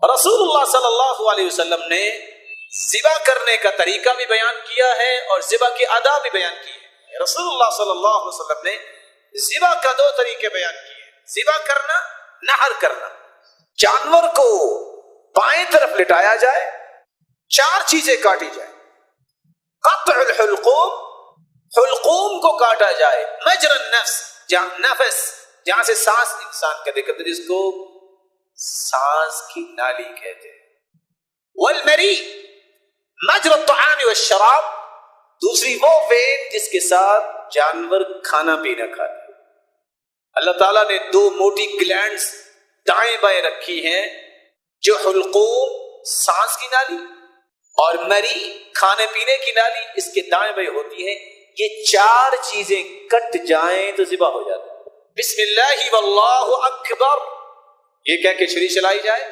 رسول اللہ صلی اللہ علیہ وسلم نے ذبح کرنے کا طریقہ بھی بیان کیا ہے اور ذبح کی ادا بھی بیان کی ہے۔ رسول اللہ صلی اللہ علیہ وسلم نے ذبح کا 2 طریقے بیان کیے، ذبح کرنا، نحر کرنا۔ جانور کو بائیں طرف لٹایا جائے، 4 چیزیں کاٹی جائے۔ قطع الحلقوم، حلقوم کو کاٹا جائے، مجرى النفس، جہاں سے سانس انسان کا دے، جس کو سانس کی نالی کہتے ہیں۔ والمری، مجرى الطعام والشراب، دوسری وہ وین جس کے ساتھ جانور کھانا پینا کھاتا ہے۔ اللہ تعالیٰ نے 2 موٹی گلینڈز دائیں بائیں رکھی ہیں، جو حلقوم سانس کی نالی اور مری کھانے پینے کی نالی اس کے دائیں بائیں ہوتی ہیں۔ یہ 4 چیزیں کٹ جائیں تو ذبح ہو جاتا ہے۔ بسم اللہ واللہ اکبر یہ کہہ کے چھری چلائی جائے،